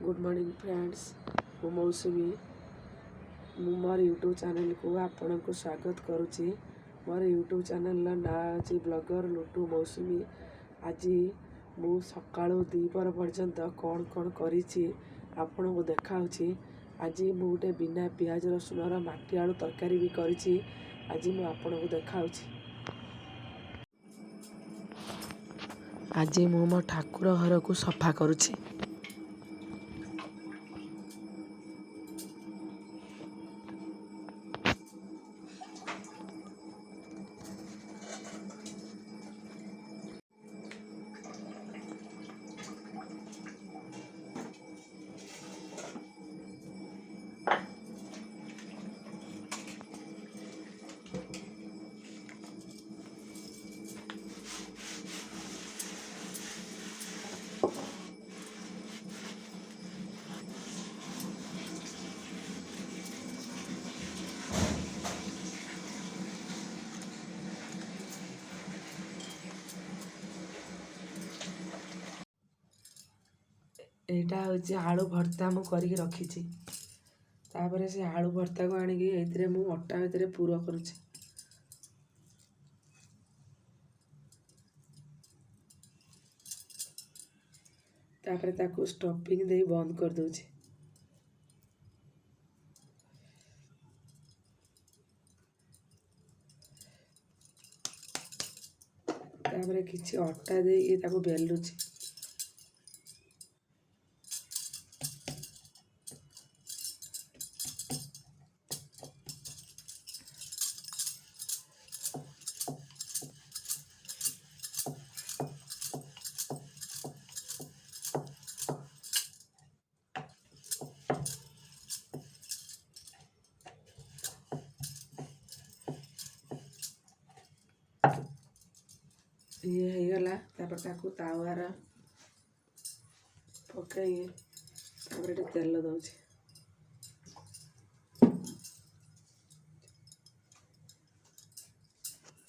Good morning friends मु मौसुमी मु मोर YouTube channel को आपण को स्वागत करुच्ची। मोर यूट्यूब चैनल ना आज ब्लॉगर लुटू मौसुमी। आज मु सकाळु दीपर पर्यंत कौन कौन करिछि आपण को देखाउछि। आज मु गोटे बिना पियाज रसुण माटी आलू तरकारी भी करिछि। आज मु आपण को देखाउछि। आज मु मो ठाकुर घर को सफा करुछि। एटा हूँ आलू भर्ता मु करके रखी। तापर से आलू भर्ता को आनिकी एथिरे मु अटा भितर पूर करुछि। तापर ताकू स्टफिंग दे बंद कर दोछि। तापर किछि अटा दे ये ताकू बेलुछि। ये हो गला तापर ताकू तावार पकाई तापर ये तेल दउछि।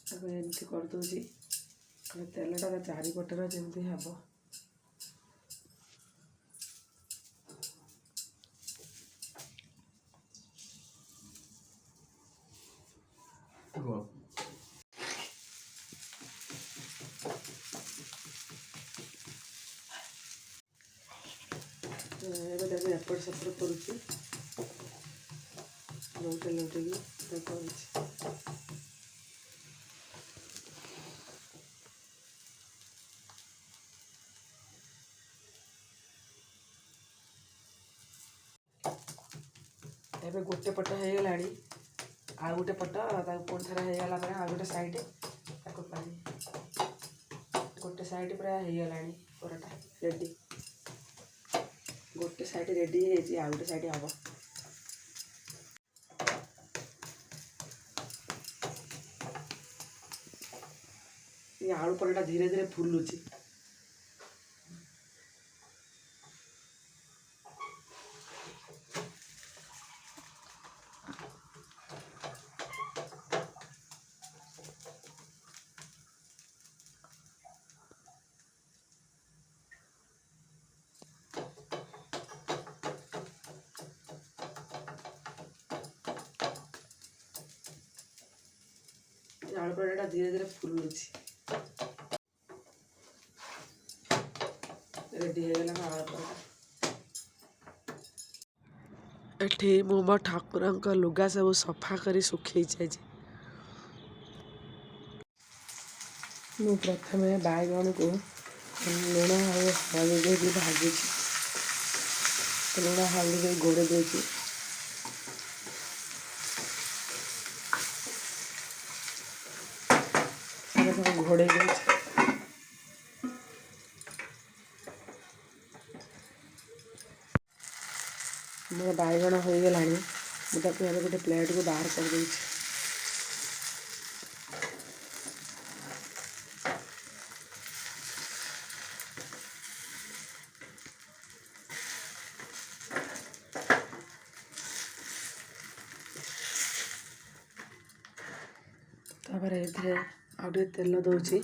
तापर एमती कर दोछि। तेलटा चारिपटर जमती हब। एपट सेपट करुच्ची लौटे लौटे कर एबे गोटे पट हो गला आ गोटे पट पुणी थर हो गला आ गोटे साइड गोटे साइड पूरा हो गला परोटा रेडी। गोटे साइड रेडी आ गोटे साइड हम। ये आलू परोटा धीरे धीरे फुलुची। आलू परोटा धीरे धीरे फुलुची। रेडी हो गला आलू परोटा। एठी मु मो ठाकुरंक लुगा सब सफा करी सुखई जाय। मु प्रथमे बाइगण को लुण और हल्दी दे भाजी। लुण हल्दी दे घोड़े देछि। घोड़े मोर बैगण हो गला मुझे गोटे प्लेट को बाहर कर दे। तापर ये आउटे तेल दौची।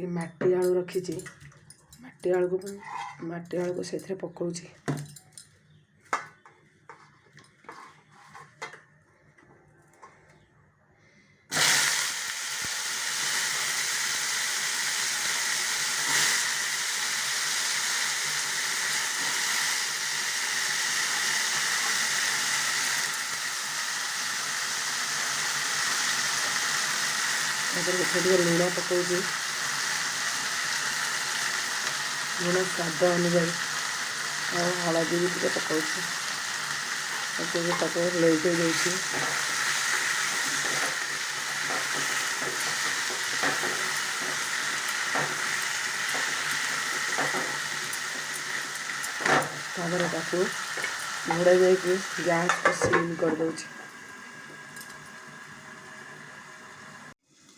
माटी आलू रखी ମାଟି ଆଳୁକୁ ସେଥିରେ ପକାଉଛି। ତାପରେ ଏଥିରେ ଟିକେ ଲୁଣ ପକାଉଛି, ଲୁଣ ସ୍ୱାଦ ଅନୁଯାୟୀ, ଆଉ ହଳଦୀ ବି ଟିକେ ପକାଉଛି। ତାକୁ ଲେଉଟାଇ ଦେଉଛି। ତାପରେ ତାକୁ ଘୋଡ଼ାଇ ଦେଇକି ଗ୍ୟାସ୍କୁ ସିମ୍ କରିଦେଉଛି।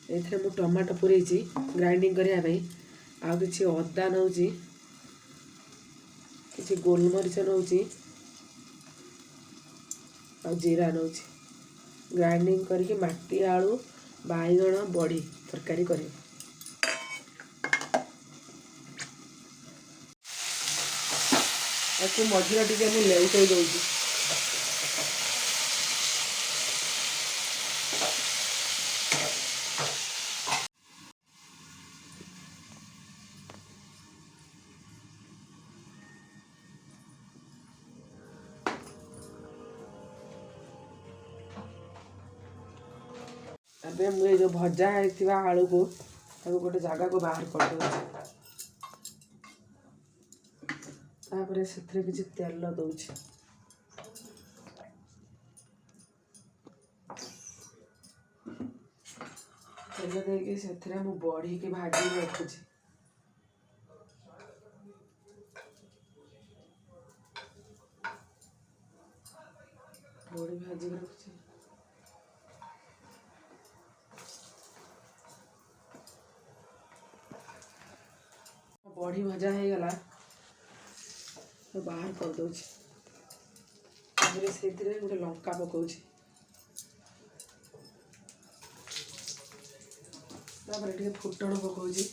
ଏଥିରେ ମୁଁ ଟମାଟୋ ପୂରେଇଛି ଗ୍ରାଇଣ୍ଡିଙ୍ଗ କରିବା ପାଇଁ। ଆଉ କିଛି ଅଦା ନେଉଛି, କିଛି ଗୋଲମରିଚ ନେଉଛି, ଆଉ ଜିରା ନେଉଛି। ଗ୍ରାଇଣ୍ଡିଙ୍ଗ କରିକି ମାଟି ଆଳୁ, ବାଇଗଣ, ବଡ଼ି ତରକାରୀ କରିବି। ତାକୁ ମଝିରେ ଟିକେ ମୁଁ ଲେଉଟାଇ ଦେଉଛି। ଏବେ ମୁଁ ଏ ଯେଉଁ ଭଜା ହେଇଥିବା ଆଳୁକୁ ତାକୁ ଗୋଟେ ଜାଗାକୁ ବାହାର କରିଦେଉଛି। ତାପରେ ସେଥିରେ କିଛି ତେଲ ଦେଉଛି। ତେଲ ଦେଇକି ସେଥିରେ ମୁଁ ବଢ଼ିକି ଭାଜିକି ରଖୁଛି। ବଢ଼ି ଭାଜିକି ରଖୁଛି। ବଢ଼ି ଭଜା ହେଇଗଲା, ବାହାର କରିଦେଉଛି। ତାପରେ ସେଇଥିରେ ଗୋଟେ ଲଙ୍କା ପକାଉଛି। ତାପରେ ଟିକେ ଫୁଟଣ ପକାଉଛି।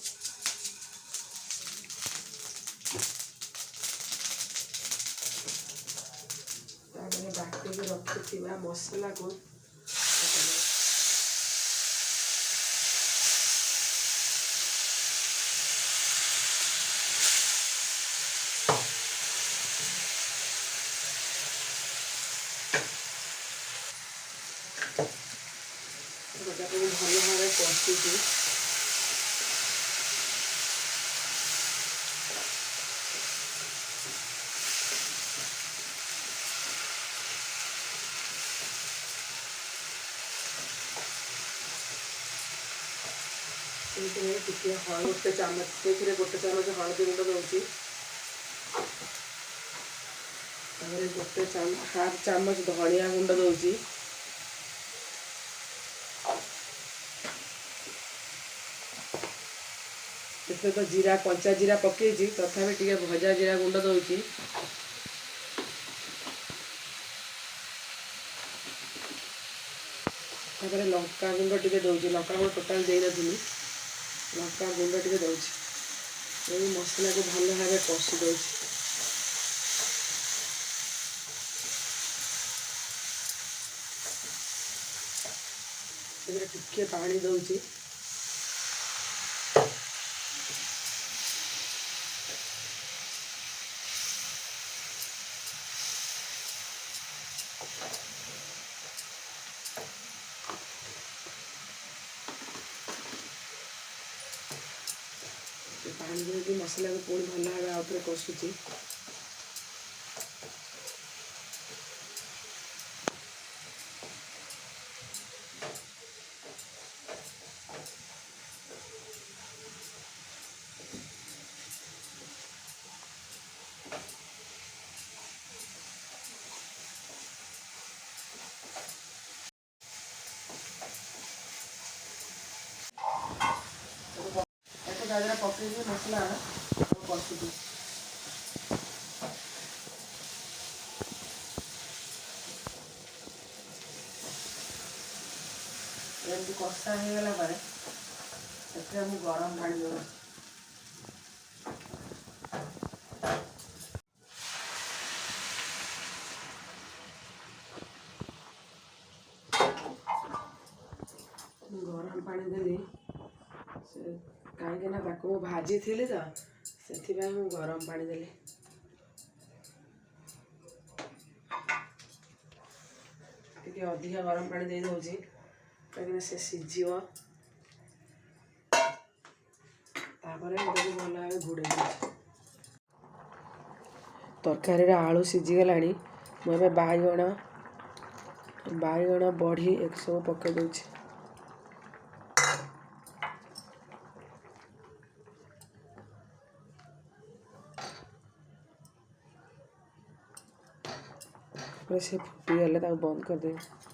ତାପରେ ବାଟିକି ରଖିଥିବା ମସଲାକୁ ଭଲ ଭାବେ କଷୁଛି। ସେଇଥିରେ ଟିକେ ଗୋଟେ ଚାମଚ ହଳଦୀ ଗୁଣ୍ଡ ଦେଉଛି। ତାପରେ ହାଫ୍ ଚାମଚ ଧନିଆ ଗୁଣ୍ଡ ଦେଉଛି। ସେଥିରେ ତ କଞ୍ଚା ଜିରା ପକେଇଛି, ତଥାପି ଟିକେ ଭଜା ଜିରା ଗୁଣ୍ଡ ଦେଉଛି। ତାପରେ ଲଙ୍କା ଗୁଣ୍ଡ ଟିକେ ଦେଉଛି। ଲଙ୍କା ଗୁଣ୍ଡ ଟୋଟାଲ ଦେଇନଥିଲି, ଲଙ୍କା ଗୁଣ୍ଡ ଟିକେ ଦେଉଛି। ଏଇ ମସଲାକୁ ଭଲ ଭାବେ କଷି ଦେଉଛି। ସେଥିରେ ଟିକେ ପାଣି ଦେଉଛି। ପାଣି ଦେଇକି ମସଲାକୁ ପୁଣି ଭଲ ଭାବେ ଆଉ ଥରେ କଷୁଛି। ତା ଦେହରେ ପକେଇକି ମସଲା କଷୁଛି। ଏମିତି କଷା ହେଇଗଲା ପରେ ସେଥିରେ ମୁଁ ଗରମ ପାଣି ଦେଉଛି। ତାକୁ ମୁଁ ଭାଜିଥିଲି ତ ସେଥିପାଇଁ ମୁଁ ଗରମ ପାଣି ଦେଲି। ଟିକେ ଅଧିକା ଗରମ ପାଣି ଦେଇ ଦେଉଛି କାହିଁକିନା ସେ ସିଝିବ। ତାପରେ ମୁଁ ତାକୁ ଭଲ ଭାବେ ଘୋଡ଼େଇ ଦେଉଛି। ତରକାରୀରେ ଆଳୁ ସିଝିଗଲାଣି। ମୁଁ ଏବେ ବାଇଗଣ ବଢ଼ି ଏସବୁ ପକାଇ ଦେଉଛି। ତାପରେ ସେ ଫୁଟିଗଲେ ତାକୁ ବନ୍ଦ କରିଦେବି।